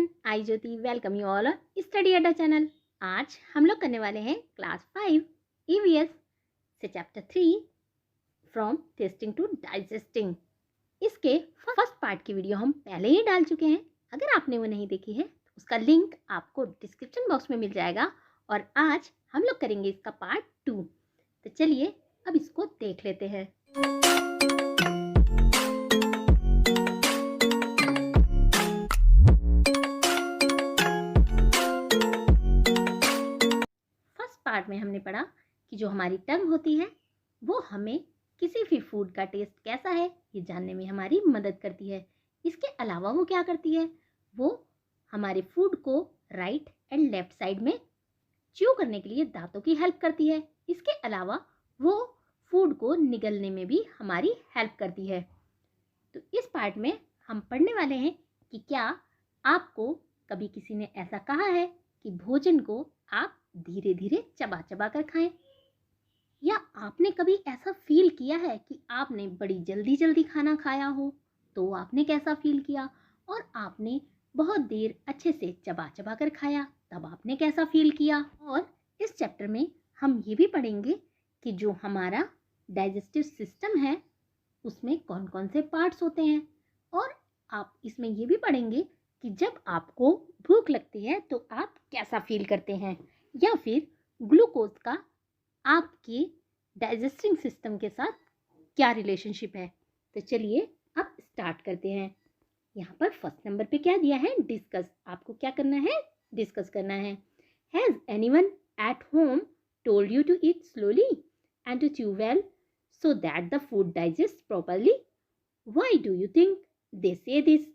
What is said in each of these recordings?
Everyone, I Jyoti welcome you all study Adda channel. आज हम लोग करने वाले हैं क्लास 5 ईवीएस से chapter 3 from tasting to digesting. इसके फर्स्ट पार्ट की वीडियो हम पहले ही डाल चुके हैं। अगर आपने वो नहीं देखी है तो उसका लिंक आपको डिस्क्रिप्शन बॉक्स में मिल जाएगा। और आज हम लोग करेंगे इसका पार्ट 2। तो चलिए अब इसको देख लेते हैं। पार्ट में हमने पढ़ा कि जो हमारी टंग होती है वो हमें किसी भी फूड का टेस्ट कैसा है ये जानने में हमारी मदद करती है। इसके अलावा वो क्या करती है, वो हमारे फूड को राइट एंड लेफ्ट साइड में च्यू करने के लिए दांतों की हेल्प करती है। इसके अलावा वो फूड को निगलने में भी हमारी हेल्प करती है। तो इस पार्ट में हम पढ़ने वाले हैं कि क्या आपको कभी किसी ने ऐसा कहा है कि भोजन को आप धीरे धीरे चबा चबा कर खाएं, या आपने कभी ऐसा फील किया है कि आपने बड़ी जल्दी जल्दी खाना खाया हो तो आपने कैसा फील किया, और आपने बहुत देर अच्छे से चबा चबा कर खाया तब आपने कैसा फील किया। और इस चैप्टर में हम ये भी पढ़ेंगे कि जो हमारा डाइजेस्टिव सिस्टम है उसमें कौन कौन से पार्ट्स होते हैं। और आप इसमें ये भी पढ़ेंगे कि जब आपको भूख लगती है तो आप कैसा फील करते हैं, या फिर ग्लूकोज का आपके डाइजेस्टिंग सिस्टम के साथ क्या रिलेशनशिप है। तो चलिए अब स्टार्ट करते हैं। यहाँ पर फर्स्ट नंबर पे क्या दिया है, डिस्कस। आपको क्या करना है, डिस्कस करना है। Has anyone at home told you to eat slowly and to chew well so that the food digests properly? Why do you think they say this?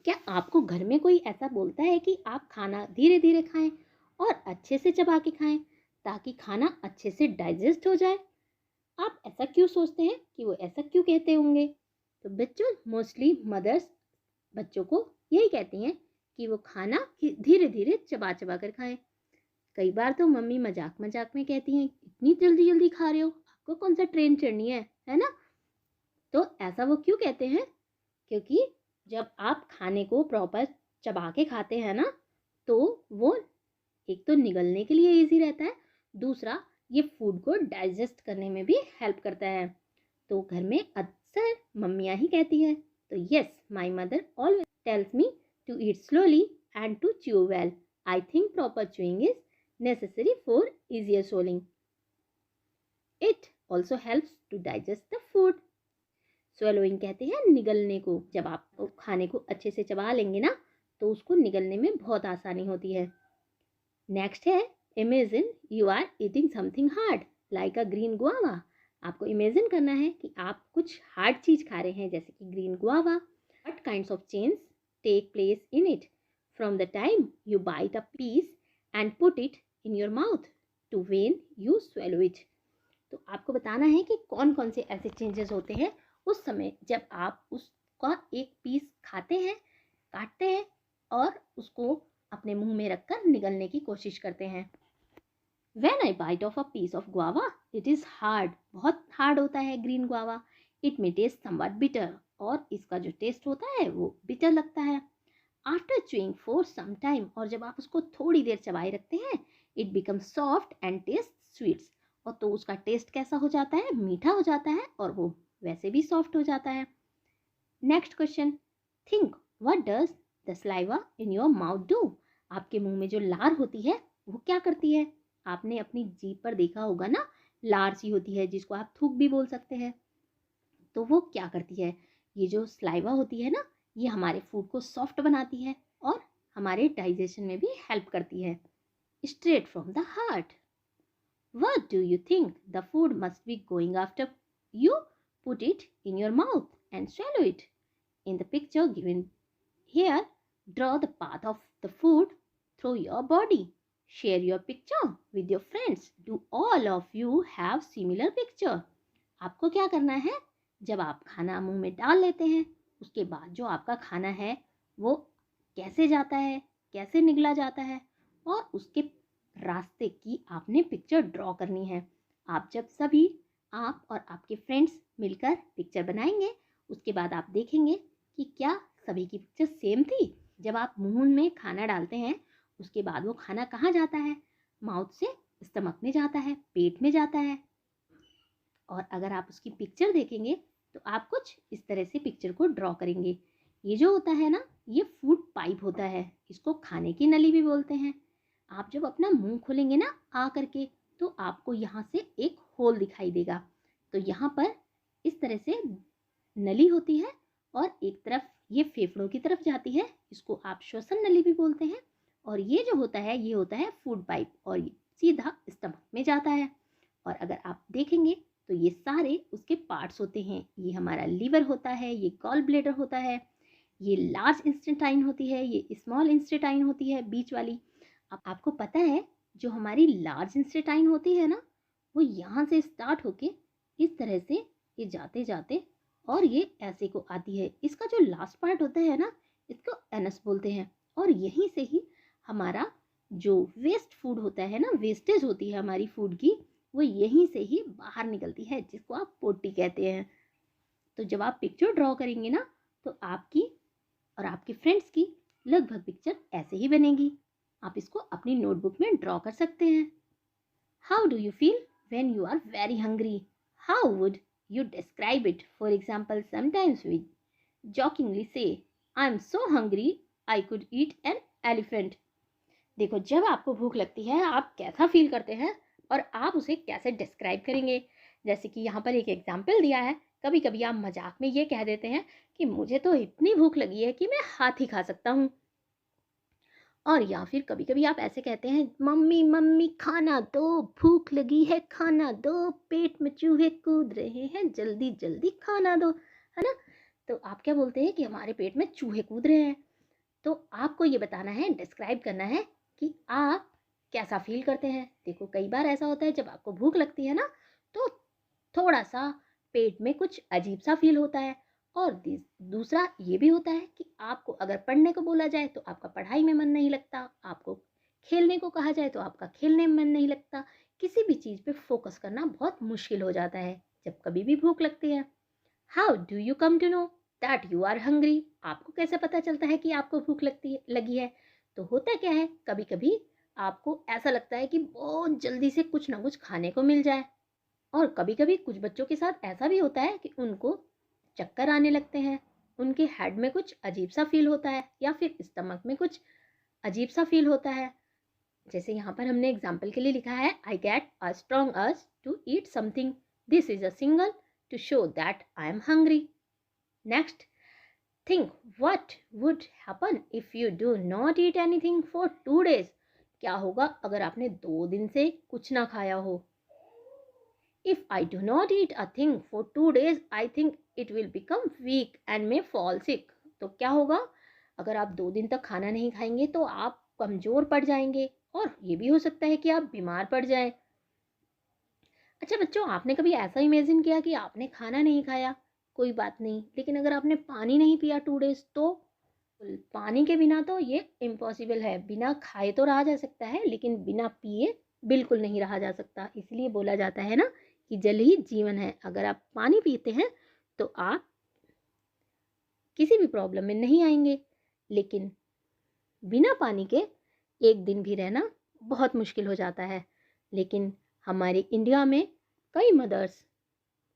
क्या आपको घर में कोई ऐसा बोलता है कि आप खाना धीरे धीरे खाएं और अच्छे से चबा के खाएं ताकि खाना अच्छे से डाइजेस्ट हो जाए? आप ऐसा क्यों सोचते हैं कि वो ऐसा क्यों कहते होंगे? तो बच्चों, मोस्टली मदर्स बच्चों को यही कहती हैं कि वो खाना धीरे धीरे चबा चबा कर खाएं। कई बार तो मम्मी मजाक मजाक में कहती हैं, इतनी जल्दी जल्दी खा रहे हो, आपको कौन सा ट्रेन चढ़नी है ना। तो ऐसा वो क्यों कहते हैं, क्योंकि जब आप खाने को प्रॉपर चबा के खाते हैं ना तो वो एक तो निगलने के लिए इजी रहता है, दूसरा ये फूड को डाइजेस्ट करने में भी हेल्प करता है। तो घर में अक्सर मम्मियाँ ही कहती है। तो yes, my mother always tells me to eat slowly and to chew well. I think proper chewing is necessary for easier swallowing. It also helps to digest the food. Swallowing कहते हैं निगलने को। जब आप खाने को अच्छे से चबा लेंगे ना तो उसको निगलने में बहुत आसानी होती है। नेक्स्ट है, imagine you are eating something hard like a green guava. आपको इमेजिन करना है कि आप कुछ हार्ड चीज खा रहे हैं जैसे कि green guava. What kinds of changes take place in it from the time you bite a piece and put it in your mouth to when you swallow it? तो आपको बताना है कि कौन कौन से ऐसे चेंजेस होते हैं उस समय जब आप उसका एक पीस खाते हैं, काटते हैं और उसको अपने मुंह में रखकर निगलने की कोशिश करते हैं। When I bite off a piece of guava, it is hard. बहुत हार्ड होता है green guava. It may taste somewhat bitter. और इसका जो टेस्ट होता है वो बिटर लगता है। After chewing for some time, और जब आप उसको थोड़ी देर चबाए रखते हैं, it becomes soft and tastes sweet. और तो उसका टेस्ट कैसा हो जाता है, मीठा हो जाता है और वो वैसे भी सॉफ्ट हो जाता है। Next question, think what does the saliva in your mouth do? आपके मुंह में जो लार होती है वो क्या करती है? आपने अपनी जीभ पर देखा होगा ना, लार सी होती है जिसको आप थूक भी बोल सकते हैं। तो वो क्या करती है, ये जो सलाइवा होती है ना, ये हमारे फूड को सॉफ्ट बनाती है और हमारे डाइजेशन में भी हेल्प करती है। Straight from the heart. What do you think the food must be going after you put it in your mouth and swallow it? In the picture given here, draw the path of the food through your body. Share your picture with your friends. Do all of you have similar picture? आपको क्या करना है, जब आप खाना मुंह में डाल लेते हैं उसके बाद जो आपका खाना है वो कैसे जाता है, कैसे निगला जाता है, और उसके रास्ते की आपने पिक्चर ड्रॉ करनी है। आप जब सभी आप और आपके फ्रेंड्स मिलकर पिक्चर बनाएंगे उसके बाद आप देखेंगे कि क्या सभी की पिक्चर सेम थी जब आप मुंह में खाना डालते हैं उसके बाद वो खाना कहाँ जाता है? माउथ से स्टमक में जाता है, पेट में जाता है। और अगर आप उसकी पिक्चर देखेंगे तो आप कुछ इस तरह से पिक्चर को ड्रॉ करेंगे। ये जो होता है ना, ये फूड पाइप होता है, इसको खाने की नली भी बोलते हैं। आप जब अपना मुंह खोलेंगे ना आ करके, तो आपको यहाँ से एक होल दिखाई देगा। तो यहाँ पर इस तरह से नली होती है और एक तरफ ये फेफड़ों की तरफ जाती है, इसको आप श्वसन नली भी बोलते हैं। और ये जो होता है ये होता है फूड पाइप और ये सीधा स्टमक में जाता है। और अगर आप देखेंगे तो ये सारे उसके पार्ट्स होते हैं। ये हमारा लीवर होता है, ये गॉल ब्लैडर होता है, ये लार्ज इंस्टेटाइन होती है, ये स्मॉल इंस्टेटाइन होती है बीच वाली। अब आपको पता है जो हमारी लार्ज इंस्टेटाइन होती है ना, वो यहाँ से स्टार्ट होके इस तरह से ये जाते जाते और ये ऐसे को आती है। इसका जो लास्ट पार्ट होता है ना, इसको एनस बोलते हैं। और यहीं से ही हमारा जो वेस्ट फूड होता है ना, वेस्टेज होती है हमारी फूड की, वो यहीं से ही बाहर निकलती है, जिसको आप पोटी कहते हैं। तो जब आप पिक्चर ड्रॉ करेंगे ना, तो आपकी और आपके फ्रेंड्स की लगभग पिक्चर ऐसे ही बनेगी। आप इसको अपनी नोटबुक में ड्रॉ कर सकते हैं। How do you feel when you are very hungry? How would you describe it? For example, sometimes we jokingly say, I'm so hungry, I could eat an elephant. देखो, जब आपको भूख लगती है आप कैसा फील करते हैं और आप उसे कैसे डिस्क्राइब करेंगे। जैसे कि यहाँ पर एक एग्जाम्पल दिया है, कभी कभी आप मजाक में ये कह देते हैं कि मुझे तो इतनी भूख लगी है कि मैं हाथी खा सकता हूँ। और या फिर कभी कभी आप ऐसे कहते हैं, मम्मी मम्मी खाना दो, भूख लगी है खाना दो, पेट में चूहे कूद रहे हैं, जल्दी जल्दी खाना दो, है ना। तो आप क्या बोलते हैं कि हमारे पेट में चूहे कूद रहे हैं। तो आपको ये बताना है, डिस्क्राइब करना है कि आप कैसा फील करते हैं। देखो, कई बार ऐसा होता है जब आपको भूख लगती है ना, तो थोड़ा सा पेट में कुछ अजीब सा फील होता है। और दूसरा ये भी होता है कि आपको अगर पढ़ने को बोला जाए तो आपका पढ़ाई में मन नहीं लगता, आपको खेलने को कहा जाए तो आपका खेलने में मन नहीं लगता। किसी भी चीज़ पे फोकस करना बहुत मुश्किल हो जाता है जब कभी भी भूख लगती है। How do you come to know that you are hungry? आपको कैसे पता चलता है कि आपको भूख लगी है? तो होता क्या है, कभी कभी आपको ऐसा लगता है कि बहुत जल्दी से कुछ ना कुछ खाने को मिल जाए। और कभी कभी कुछ बच्चों के साथ ऐसा भी होता है कि उनको चक्कर आने लगते हैं, उनके हेड में कुछ अजीब सा फील होता है या फिर स्टमक में कुछ अजीब सा फील होता है। जैसे यहाँ पर हमने एग्जाम्पल के लिए लिखा है, I get a strong urge to eat something, this is a signal to show that I am hungry. Next, think what would happen if you do not eat anything for 2 days? क्या होगा अगर आपने 2 दिन से कुछ ना खाया हो? If I do not eat a thing for 2 days, I think it will become weak and may fall sick. तो क्या होगा अगर आप 2 दिन तक खाना नहीं खाएंगे? तो आप कमजोर पड़ जाएंगे और ये भी हो सकता है कि आप बीमार पड़ जाएं। अच्छा बच्चों, आपने कभी ऐसा इमेजिन किया कि आपने खाना नहीं खाया, कोई बात नहीं, लेकिन अगर आपने पानी नहीं पिया 2 days, तो पानी के बिना तो ये इम्पॉसिबल है। बिना खाए तो रहा जा सकता है, लेकिन बिना पिए बिल्कुल नहीं रहा जा सकता। इसलिए बोला जाता है ना कि जल ही जीवन है। अगर आप पानी पीते हैं तो आप किसी भी प्रॉब्लम में नहीं आएंगे, लेकिन बिना पानी के एक दिन भी रहना बहुत मुश्किल हो जाता है। लेकिन हमारे इंडिया में कई मदर्स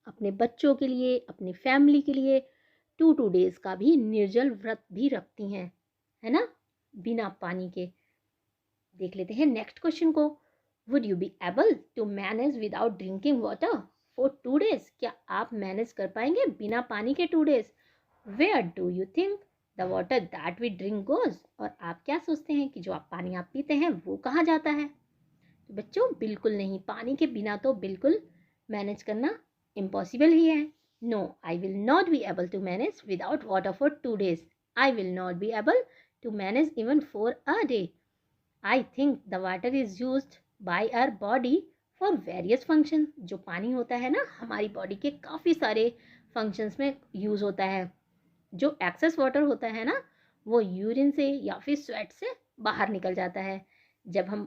अपने बच्चों के लिए, अपनी फैमिली के लिए 2 days का भी निर्जल व्रत भी रखती हैं, है ना, बिना पानी के। देख लेते हैं नेक्स्ट क्वेश्चन को। Would you be able to manage without drinking water for 2 days? क्या आप मैनेज कर पाएंगे बिना पानी के 2 days? Where do you think the water that we drink goes? और आप क्या सोचते हैं कि जो पानी आप पीते हैं वो कहाँ जाता है? तो बच्चों, बिल्कुल नहीं, पानी के बिना तो बिल्कुल मैनेज करना इम्पॉसिबल ही है। No, I will not be able to manage without water for 2 days. I will not be able to manage even for a day. I think the water is used by our body for various functions. जो पानी होता है ना, हमारी body के काफ़ी सारे functions में यूज़ होता है। जो एक्सेस वाटर होता है ना, वो यूरिन से या फिर स्वेट से बाहर निकल जाता है जब हम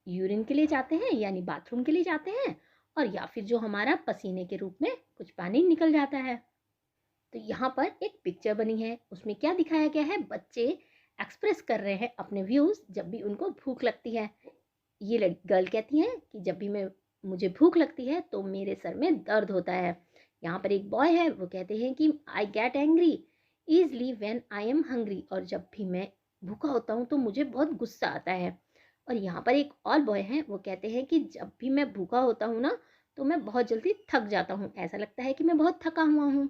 यूरिन के लिए जाते हैं, यानी बाथरूम के लिए जाते हैं, और या फिर जो हमारा पसीने के रूप में कुछ पानी निकल जाता है। तो यहाँ पर एक पिक्चर बनी है, उसमें क्या दिखाया गया है, बच्चे एक्सप्रेस कर रहे हैं अपने व्यूज़ जब भी उनको भूख लगती है। ये गर्ल कहती हैं कि जब भी मुझे भूख लगती है तो मेरे सर में दर्द होता है। यहाँ पर एक बॉय है, वो कहते हैं कि I get angry easily when I am hungry, और जब भी मैं भूखा होता हूँ तो मुझे बहुत गुस्सा आता है। और यहाँ पर एक और बॉय हैं, वो कहते हैं कि जब भी मैं भूखा होता हूँ ना तो मैं बहुत जल्दी थक जाता हूँ, ऐसा लगता है कि मैं बहुत थका हुआ हूँ।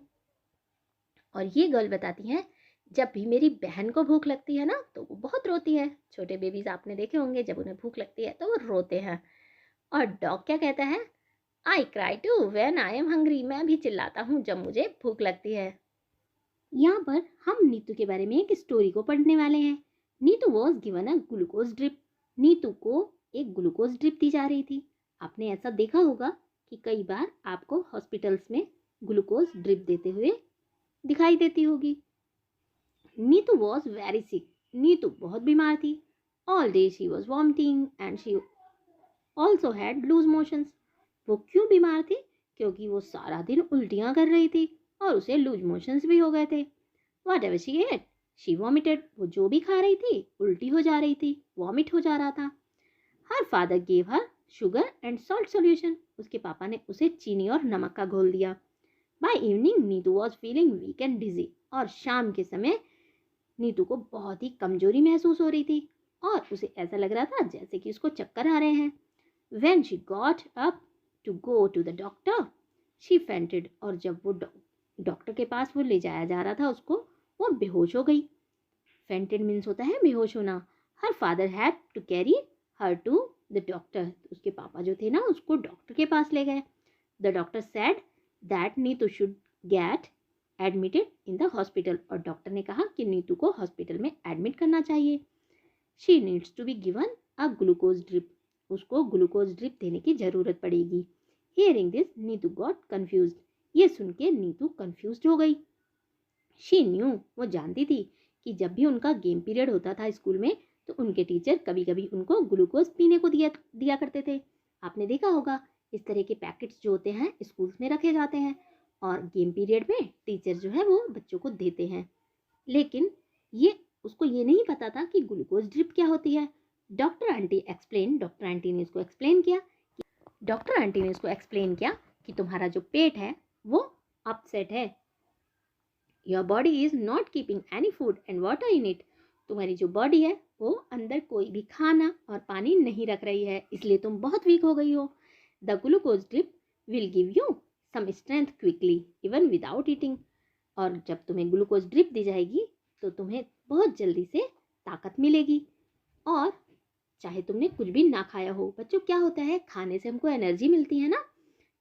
और ये गर्ल बताती हैं जब भी मेरी बहन को भूख लगती है ना तो वो बहुत रोती है। छोटे बेबीज आपने देखे होंगे, जब उन्हें भूख लगती है तो वो रोते हैं। और डॉग क्या कहता है, I cry too when I am hungry, मैं भी चिल्लाता हूँ जब मुझे भूख लगती है। यहाँ पर हम नीतू के बारे में एक स्टोरी को पढ़ने वाले हैं। Neetu was given a glucose drip. Neetu को एक ग्लूकोज ड्रिप दी जा रही थी। आपने ऐसा देखा होगा कि कई बार आपको हॉस्पिटल्स में ग्लूकोज ड्रिप देते हुए दिखाई देती होगी। Neetu was very sick. Neetu बहुत बीमार थी। All day she was vomiting and she also had loose motions. वो क्यों बीमार थी? क्योंकि वो सारा दिन उल्टियां कर रही थी और उसे लूज मोशंस भी हो गए थे। Whatever she ate she vomited. वो जो भी खा रही थी उल्टी हो जा रही थी, वॉमिट हो जा रहा था। Her father gave her sugar and salt solution. उसके पापा ने उसे चीनी और नमक का घोल दिया। By evening Neetu was feeling weak and dizzy. और शाम के समय नीतू को बहुत ही कमजोरी महसूस हो रही थी और उसे ऐसा लग रहा था जैसे कि उसको चक्कर आ रहे हैं। When she got up to go to the doctor, she fainted. और जब वो डॉक्टर के पास वो ले जाया जा रहा था उसको, वो बेहोश हो गई। Fainted मीन्स होता है बेहोश होना। Her father had to carry her to the doctor. उसके पापा जो थे ना उसको डॉक्टर के पास ले गए। The doctor said that Neetu should get admitted in the hospital. और डॉक्टर ने कहा कि नीतू को हॉस्पिटल में एडमिट करना चाहिए। She needs to be given a glucose drip. उसको ग्लूकोज ड्रिप देने की जरूरत पड़ेगी। Hearing this Neetu got confused. ये सुन के नीतू कंफ्यूज्ड हो गई। शी न्यू, वो जानती थी कि जब भी उनका गेम पीरियड होता था स्कूल में तो उनके टीचर कभी कभी उनको ग्लूकोज पीने को दिया करते थे। आपने देखा होगा इस तरह के पैकेट्स जो होते हैं स्कूल्स में रखे जाते हैं और गेम पीरियड में टीचर जो है वो बच्चों को देते हैं। लेकिन उसको ये नहीं पता था कि ग्लूकोज ड्रिप क्या होती है। डॉक्टर आंटी ने इसको एक्सप्लेन किया कि तुम्हारा जो पेट है वो अपसेट है। Your body is not keeping any food and water in it. तुम्हारी जो बॉडी है वो अंदर कोई भी खाना और पानी नहीं रख रही है, इसलिए तुम बहुत वीक हो गई हो। The glucose drip will give you some strength quickly even without eating. और जब तुम्हें ग्लूकोज ड्रिप दी जाएगी तो तुम्हें बहुत जल्दी से ताकत मिलेगी और चाहे तुमने कुछ भी ना खाया हो। बच्चों, क्या होता है, खाने से हमको एनर्जी मिलती है ना,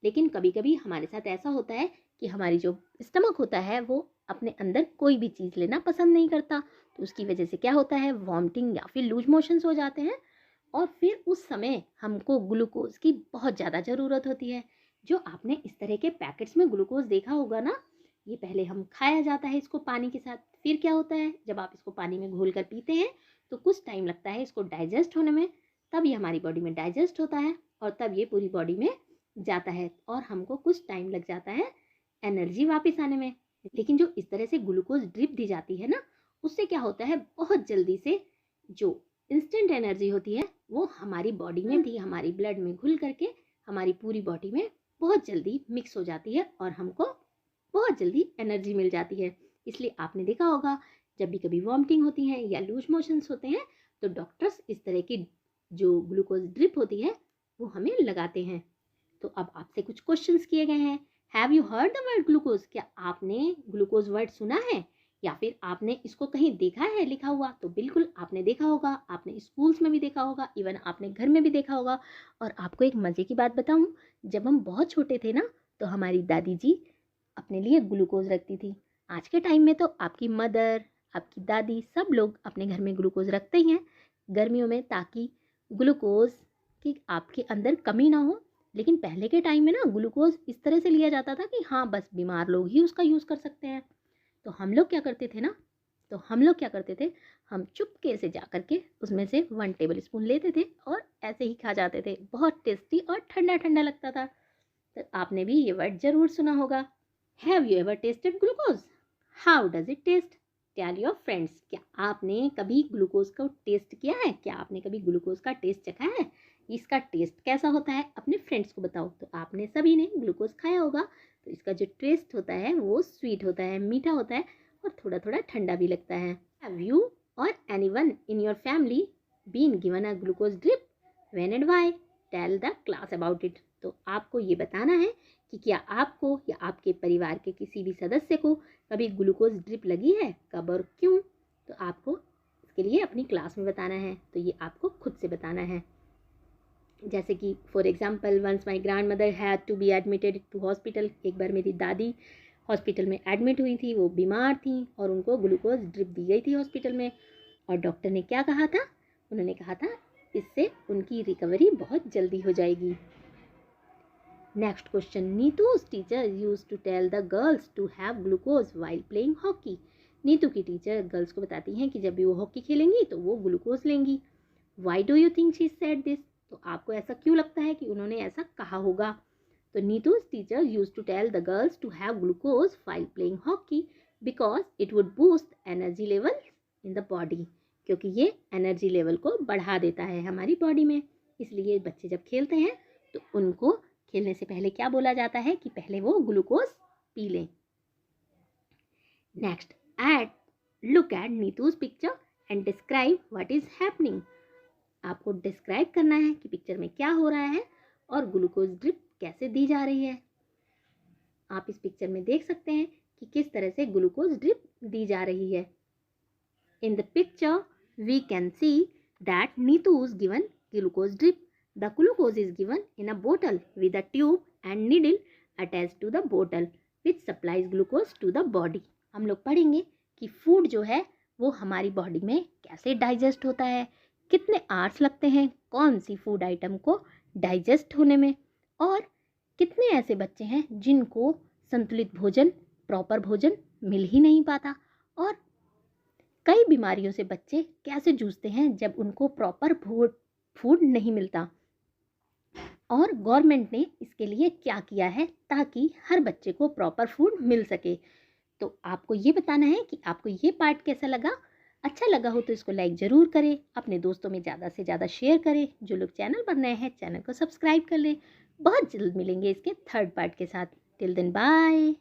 लेकिन कभी कभी हमारे साथ ऐसा होता है कि हमारी जो स्टमक होता है वो अपने अंदर कोई भी चीज़ लेना पसंद नहीं करता। तो उसकी वजह से क्या होता है, वॉमिटिंग या फिर लूज मोशंस हो जाते हैं और फिर उस समय हमको ग्लूकोज की बहुत ज़्यादा ज़रूरत होती है। जो आपने इस तरह के पैकेट्स में ग्लूकोज देखा होगा ना, ये पहले हम खाया जाता है इसको पानी के साथ। फिर क्या होता है, जब आप इसको पानी में घोल कर पीते हैं तो कुछ टाइम लगता है इसको डाइजेस्ट होने में, तब ये हमारी बॉडी में डाइजेस्ट होता है और तब ये पूरी बॉडी में जाता है और हमको कुछ टाइम लग जाता है एनर्जी वापस आने में। लेकिन जो इस तरह से ग्लूकोज ड्रिप दी जाती है ना, उससे क्या होता है, बहुत जल्दी से जो इंस्टेंट एनर्जी होती है वो हमारी बॉडी में भी, हमारी ब्लड में घुल करके हमारी पूरी बॉडी में बहुत जल्दी मिक्स हो जाती है और हमको बहुत जल्दी एनर्जी मिल जाती है। इसलिए आपने देखा होगा जब भी कभी वॉमिटिंग होती है या लूज मोशंस होते हैं तो डॉक्टर्स इस तरह की जो ग्लूकोज ड्रिप होती है वो हमें लगाते हैं। तो अब आपसे कुछ क्वेश्चंस किए गए हैं। Have you heard the word glucose? क्या आपने ग्लूकोज वर्ड सुना है या फिर आपने इसको कहीं देखा है लिखा हुआ? तो बिल्कुल आपने देखा होगा, आपने स्कूल्स में भी देखा होगा, इवन आपने घर में भी देखा होगा। और आपको एक मज़े की बात बताऊं, जब हम बहुत छोटे थे ना तो हमारी दादी जी अपने लिए ग्लूकोज रखती थी। आज के टाइम में तो आपकी मदर, आपकी दादी, सब लोग अपने घर में ग्लूकोज रखते ही हैं गर्मियों में, ताकि ग्लूकोज की आपके अंदर कमी ना हो। लेकिन पहले के टाइम में ना ग्लूकोज इस तरह से लिया जाता था कि हाँ, बस बीमार लोग ही उसका यूज़ कर सकते हैं। तो हम लोग क्या करते थे, हम चुपके से जा करके उसमें से 1 टेबल स्पून लेते थे और ऐसे ही खा जाते थे। बहुत टेस्टी और ठंडा ठंडा लगता था। तो आपने भी ये वर्ड ज़रूर सुना होगा। Have you ever tasted glucose? How does it taste? Tell your friends. क्या आपने कभी ग्लूकोज को टेस्ट किया है? क्या आपने कभी ग्लूकोज का टेस्ट चखा है? इसका टेस्ट कैसा होता है अपने फ्रेंड्स को बताओ। तो आपने सभी ने ग्लूकोज खाया होगा। तो इसका जो टेस्ट होता है वो स्वीट होता है, मीठा होता है और थोड़ा थोड़ा ठंडा भी लगता है। Have you or anyone in your family been given a glucose drip? When and why? Tell the class about it. तो आपको ये बताना है कि क्या आपको या आपके परिवार के किसी भी सदस्य को कभी ग्लूकोज ड्रिप लगी है, कब और क्यों। तो आपको इसके लिए अपनी क्लास में बताना है। तो ये आपको खुद से बताना है। जैसे कि for example, once my grandmother had to be admitted to hospital. एक बार मेरी दादी हॉस्पिटल में एडमिट हुई थी, वो बीमार थी और उनको ग्लूकोज ड्रिप दी गई थी हॉस्पिटल में। और डॉक्टर ने क्या कहा था? उन्होंने कहा था इससे उनकी रिकवरी बहुत जल्दी हो जाएगी। Next question, Neetu's teacher used to tell the girls to have glucose while playing hockey. Neetu की टीचर गर्ल्स को बताती हैं कि जब भी वो हॉकी खेलेंगी तो वो ग्लूकोज लेंगी। Why do you think she said this? तो आपको ऐसा क्यों लगता है कि उन्होंने ऐसा कहा होगा? तो Neetu's teacher used to tell the girls to have glucose while playing hockey because it would boost energy level in the body. क्योंकि ये एनर्जी लेवल को बढ़ा देता है हमारी बॉडी में। इसलिए बच्चे जब खेलते हैं तो उनको खेलने से पहले क्या बोला जाता है कि पहले वो ग्लूकोज पी लें। Next, look at Neetu's picture and describe what is happening. आपको डिस्क्राइब करना है कि पिक्चर में क्या हो रहा है और ग्लूकोज ड्रिप कैसे दी जा रही है। आप इस पिक्चर में देख सकते हैं कि किस तरह से ग्लूकोज ड्रिप दी जा रही है। In the picture, we can see that Neetu is given glucose drip. The glucose is given in a bottle with a tube and needle attached to the bottle, which supplies glucose to the body. हम लोग पढ़ेंगे कि food जो है वो हमारी body में कैसे डाइजेस्ट होता है, कितने आवर्स लगते हैं कौन सी फूड आइटम को डाइजेस्ट होने में, और कितने ऐसे बच्चे हैं जिनको संतुलित भोजन, प्रॉपर भोजन मिल ही नहीं पाता, और कई बीमारियों से बच्चे कैसे जूझते हैं जब उनको प्रॉपर फूड नहीं मिलता, और गवर्नमेंट ने इसके लिए क्या किया है ताकि हर बच्चे को प्रॉपर फूड मिल सके। तो आपको ये बताना है कि आपको ये पार्ट कैसा लगा। अच्छा लगा हो तो इसको लाइक ज़रूर करें, अपने दोस्तों में ज़्यादा से ज़्यादा शेयर करें। जो लोग चैनल पर नए हैं चैनल को सब्सक्राइब कर लें। बहुत जल्द मिलेंगे इसके थर्ड पार्ट के साथ। Till then bye.